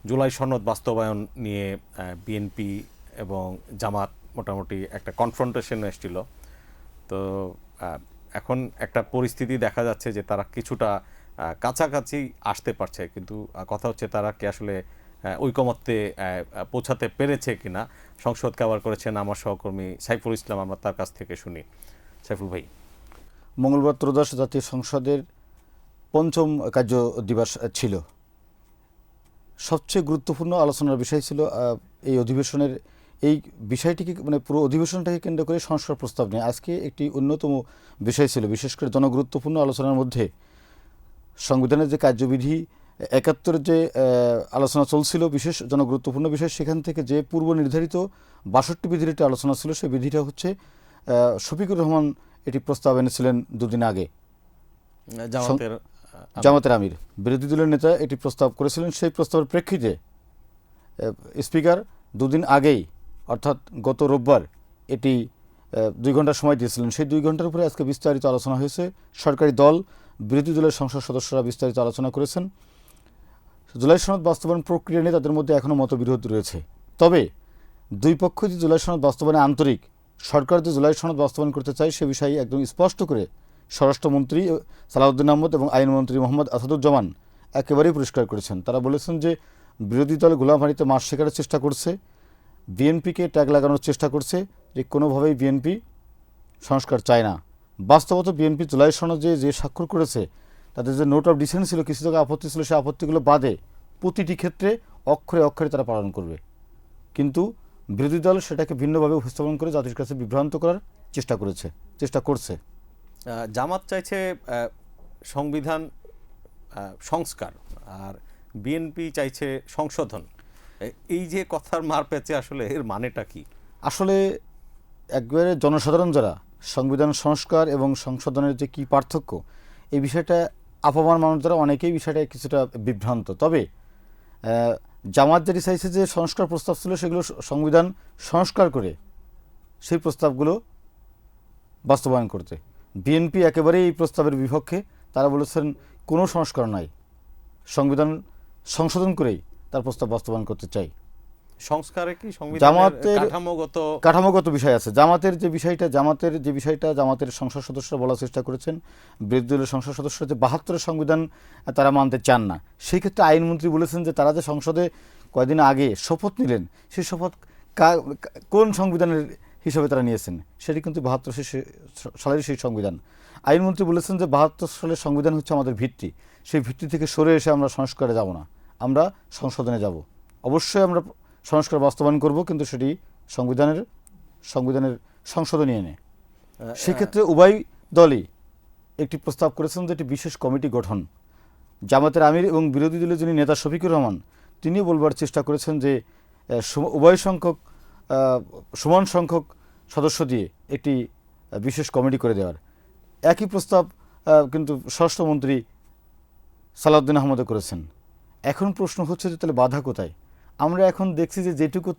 জুলাই সনদ বাস্তবায়ন নিয়ে বিএনপি এবং জামাত মোটামুটি একটা কনফ্রন্টেশন এসেছিল। তো এখন একটা পরিস্থিতি দেখা যাচ্ছে যে তারা কিছুটা কাছাকাছি আসতে পারছে, কিন্তু কথা হচ্ছে তারা কি আসলে ঐকমত্যে পৌঁছাতে পেরেছে কিনা। সংসদ কাভার করেছেন আমার সহকর্মী সাইফুল ইসলাম, আমরা তার কাছ থেকে শুনি। সাইফুল ভাই, মঙ্গলবার ত্রয়োদশ জাতীয় সংসদের পঞ্চম কার্য দিবস ছিল। সবচেয়ে গুরুত্বপূর্ণ আলোচনার বিষয় ছিল এই অধিবেশনের এই বিষয়টিকে মানে পুরো অধিবেশনটাকে কেন্দ্র করে সংস্কার প্রস্তাব নিয়ে আজকে একটি অন্যতম বিষয় ছিল। বিশেষ করে জনগুরুত্বপূর্ণ আলোচনার মধ্যে সংবিধানের যে কার্যবিধি ৭১-এর যে আলোচনা চলছিল, বিশেষ জনগুরুত্বপূর্ণ বিষয়, সেখান থেকে যে পূর্ব নির্ধারিত ৬২ বিধির একটি আলোচনা ছিল, সেই বিধিটা হচ্ছে শফিকুর রহমান এটি প্রস্তাব এনেছিলেন দুদিন আগে। জামাতের আমির বিরোধী দলের নেতা এটি প্রস্তাব করেছিলেন। সেই প্রস্তাবের প্রেক্ষিতে স্পিকার দুদিন আগেই অর্থাৎ গত রোববার এটি ২ ঘন্টা সময় দিয়েছিলেন। সেই ২ ঘন্টার উপরে আজকে বিস্তারিত আলোচনা হয়েছে। সরকারি দল, বিরোধী দলের সংসদ সদস্যরা বিস্তারিত আলোচনা করেছেন। জুলাই সনদ বাস্তবায়ন প্রক্রিয়া নিয়ে তাদের মধ্যে এখনও মতবিরোধ রয়েছে। তবে দুই পক্ষ যে জুলাই সনদ বাস্তবায়নে আন্তরিক, সরকার যে জুলাই সনদ বাস্তবায়ন করতে চায় সে বিষয়ে একদম স্পষ্ট করে স্বরাষ্ট্রমন্ত্রী সালাউদ্দিন আহমদ এবং আইনমন্ত্রী মোহাম্মদ আসাদুজ্জামান একেবারেই পরিষ্কার করেছেন। তারা বলেছেন যে বিরোধী দল গোলামবাড়িতে মাছ শেখার চেষ্টা করছে, বিএনপিকে ট্যাগ লাগানোর চেষ্টা করছে, যে কোনোভাবেই বিএনপি সংস্কার চায় না। বাস্তবত বিএনপি জুলাই সনদে যে স্বাক্ষর করেছে, তাদের যে নোট অফ ডিসেন্ট ছিল, কিছু জায়গায় আপত্তি ছিল, সেই আপত্তিগুলো বাদে প্রতিটি ক্ষেত্রে অক্ষরে অক্ষরে তারা পালন করবে। কিন্তু বিরোধী দল সেটাকে ভিন্নভাবে উপস্থাপন করে জাতির কাছে বিভ্রান্ত করার চেষ্টা করছে। জামাত চাইছে সংবিধান সংস্কার আর বিএনপি চাইছে সংশোধন। এই যে কথার মার পেঁচে আসলে এর মানেটা কি? আসলে একবারে জনসাধারণ যারা সংবিধান সংস্কার এবং সংশোধনের যে কী পার্থক্য, এই বিষয়টা আপামর মানুষ যারা অনেকেই বিষয়টা কিছুটা বিভ্রান্ত। তবে জামাত যেটি চাইছে যে সংস্কার প্রস্তাব ছিল সেগুলো সংবিধান সংস্কার করে সেই প্রস্তাবগুলো বাস্তবায়ন করতে। বিএনপি একেবারেই এই প্রস্তাবের বিপক্ষে। তারা বলেছেন কোনো সংস্কার নাই, সংবিধান সংশোধন করেই তার প্রস্তাব বাস্তবায়ন করতে চাই। সংস্কারে কি জামাতের কাঠামোগত বিষয় আছে। জামাতের যে বিষয়টা জামাতের সংসদ সদস্যরা বলার চেষ্টা করেছেন, বিরোধী দলের সংসদ সদস্যরা যে ৭২-এর সংবিধান তারা মানতে চান না। সেই ক্ষেত্রে আইনমন্ত্রী বলেছেন যে তারা যে সংসদে কয়েকদিন আগে শপথ নিলেন, সেই শপথ কোন সংবিধানের হিসাবে তারা নিয়েছেন, সেটি কিন্তু ৭২ সালের সেই সংবিধান। আইনমন্ত্রী বলেছেন যে ৭২ সালের সংবিধান হচ্ছে আমাদের ভিত্তি, সেই ভিত্তি থেকে সরে এসে আমরা সংস্কারে যাব না, আমরা সংশোধনে যাব। অবশ্যই আমরা সংস্কার বাস্তবায়ন করব, কিন্তু সেটি সংবিধানের সংশোধনী এনে। সেক্ষেত্রে উভয় দলই একটি প্রস্তাব করেছেন যে একটি বিশেষ কমিটি গঠন। জামাতের আমির এবং বিরোধী দলের যিনি নেতা শফিকুর রহমান, তিনিও বলবার চেষ্টা করেছেন যে সমান সংখ্যক সদস্য দিয়ে একটি বিশেষ কমিটি করে দেওয়ার। একই প্রস্তাব কিন্তু স্বরাষ্ট্রমন্ত্রী সালাউদ্দিন আহমদও করেছেন। এখন প্রশ্ন হচ্ছে যে তাহলে বাধা কোথায়? আমরা এখন দেখছি যে যেটুকু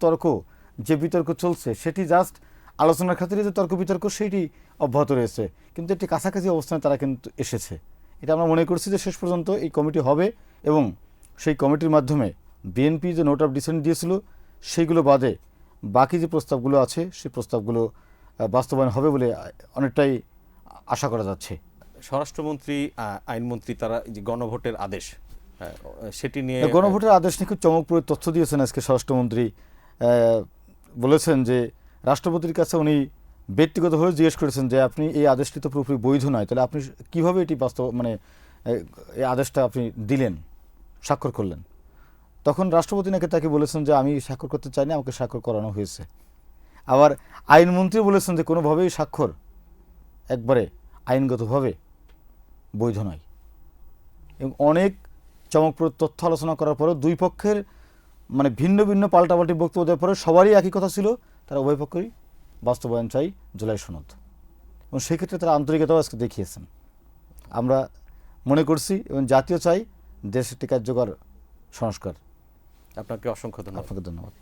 যে বিতর্ক চলছে সেটি জাস্ট আলোচনার খাতিরে যে তর্ক বিতর্ক সেইটি অব্যাহত রয়েছে, কিন্তু একটি কাছাকাছি অবস্থানে তারা কিন্তু এসেছে। এটা আমরা মনে করছি যে শেষ পর্যন্ত এই কমিটি হবে এবং সেই কমিটির মাধ্যমে বিএনপি যে নোট অফ ডিসেন্ট দিয়েছিল সেইগুলো বাদে বাকি যে প্রস্তাবগুলো আছে সেই প্রস্তাবগুলো বাস্তবায়ন হবে বলে অনেকটাই আশা করা যাচ্ছে। স্বরাষ্ট্রমন্ত্রী, আইনমন্ত্রী তারা যে গণভোটের আদেশ, সেটি নিয়ে গণভোটের আদেশ নিয়ে খুব চমকপ্রদ তথ্য দিয়েছেন আজকে স্বরাষ্ট্রমন্ত্রী। বলেছেন যে রাষ্ট্রপতির কাছে উনি ব্যক্তিগতভাবে জিজ্ঞেস করেছেন যে আপনি এই আদেশটি তো পুরোপুরি বৈধ নয়, তাহলে আপনি কীভাবে এটি এই আদেশটা আপনি দিলেন, স্বাক্ষর করলেন? তখন রাষ্ট্রপতি নাকি তাকে বলেছেন যে আমি স্বাক্ষর করতে চাইনি, আমাকে স্বাক্ষর করানো হয়েছে। আবার আইনমন্ত্রী বলেছেন যে কোনোভাবেই স্বাক্ষর একবারে আইনগতভাবে বৈধ নয়। এবং অনেক চমকপ্রদ তথ্য আলোচনা করার পরেও দুই পক্ষের ভিন্ন ভিন্ন পাল্টাপাল্টি বক্তব্য দেওয়ার পরে সবারই একই কথা ছিল, তারা উভয় পক্ষই বাস্তবায়ন চাই জুলাই সনদ। এবং সেক্ষেত্রে তারা আন্তরিকতাও আজকে দেখিয়েছেন। আমরা মনে করছি এবং জাতীয় চাই দেশ একটি কার্যকর সংস্কার। আপনাকে অসংখ্য ধন্যবাদ। আপনাকে ধন্যবাদ।